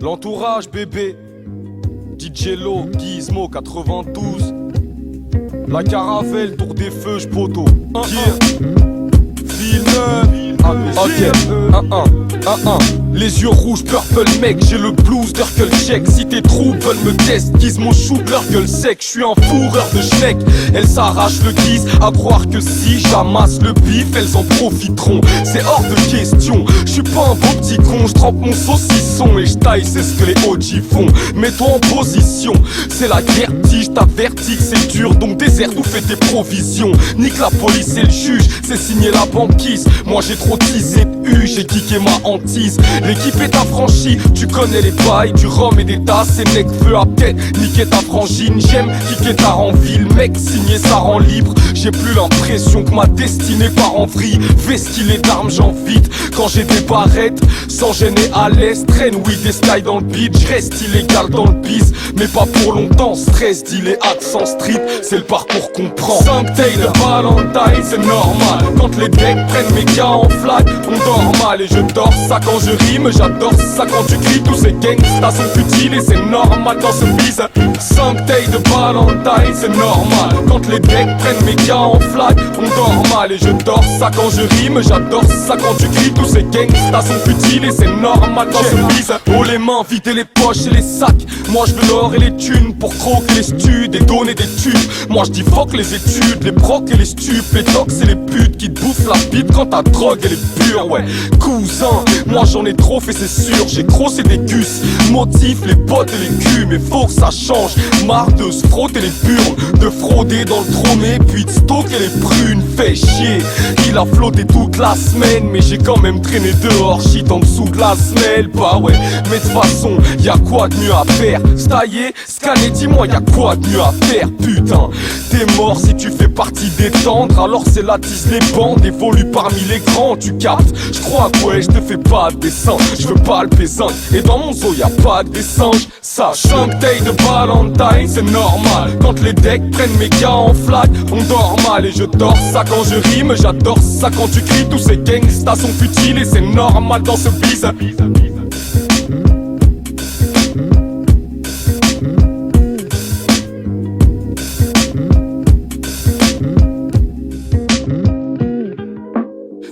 L'entourage bébé, DJ Lo, Gizmo 92. La caravelle, tour des feux, j'poto. Villeneuve, ok, les yeux rouges, purple mec, j'ai le blues d'Urkel check. Si tes troupes veulent me test, Gizmo shoot leur gueule sec. J'suis un fourreur de schneck, elles s'arrachent le guise. À croire que si j'amasse le bif, elles en profiteront. C'est hors de question, j'suis pas un beau petit con. J'trempe mon saucisson et j'taille, c'est ce que les OG font. Mets-toi en position, c'est la guerre, j't'avertis que c'est dur. Donc déserte ou fais tes provisions. Nique la police et le juge, c'est signé la banquise. Moi j'ai trop teasé de j'ai kické ma hantise. L'équipe est affranchie, tu connais les bails, du rhum et des tasses. Et mec veut à tête, niquer ta frangine. J'aime kicker ta rend ville, mec signé ça rend libre. J'ai plus l'impression que ma destinée part en vrille. Vesquille d'armes j'en vide, quand j'ai des barrettes. Sans gêner à l'aise, traîne oui des styles dans le beat. J'reste illégal dans le bis, mais pas pour longtemps. Stress, deal et accent street, c'est le parcours qu'on prend. 5 tailles de Valentine, c'est normal. Quand les decks prennent mes gars en flag, on dort mal et je dors ça quand je rime. J'adore ça quand tu cries, tous ces gangsters sont futiles et c'est normal dans ce bise. 5 tailles de Valentine, c'est normal. Quand les decks prennent mes gars en flag, on dort mal et je dors ça quand je rime. J'adore ça quand tu cries, tous ces gangsters sont futiles et c'est normal dans ce bise. Oh les mains, vider les poches et les sacs. Moi je veux l'or et les thunes pour croquer les studs et donner des tubes. Moi je dis fuck les études, les brocs et les stupes, les tox et les putes qui te bouffent la bite quand ta drogue elle est pure. Ouais cousin, moi j'en ai trop fait c'est sûr. J'ai crossé des gus, motif les potes et les culs. Mais faut que ça change, marre de se frotter les burnes, de frauder dans le trôné, puis de stocker les prunes. Fait chier, il a flotté toute la semaine, mais j'ai quand même traîné dehors, shit en dessous de la semelle. Bah ouais, mais de toute façon, y'a quoi de mieux à faire? Stailler, scanner, dis-moi y'a quoi de mieux à faire? Putain, t'es mort si tu fais partie des tendres. Alors c'est la tisse les bandes, évolue parmi les grands, tu captes? J'crois que ouais, j'te fais pas de dessin, j'veux pas le pésin. Et dans mon zoo y'a pas que des singes. Ça, 5 tailles de Valentine, c'est normal. Quand les decks prennent mes gars en flag, on dort mal et je dors ça quand je rime. J'adore ça quand tu cries, tous ces gangsters sont futiles et c'est normal dans ce bise.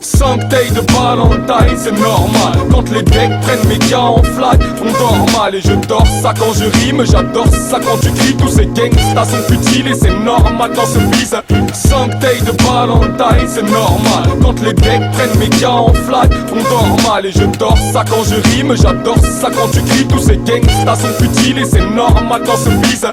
5 tailles de Valentine, c'est normal. Quand les decks prennent mes gars en flag, on dort mal et je dors ça quand je rime. J'adore ça quand tu cries, tous ces gangsters sont futiles et c'est normal dans ce bise. 5 tailles de Valentine, c'est normal. Quand les decks prennent mes gars en flag, on dort mal et je dors ça quand je rime. J'adore ça quand tu cries, tous ces gangsters sont futiles et c'est normal dans ce bise.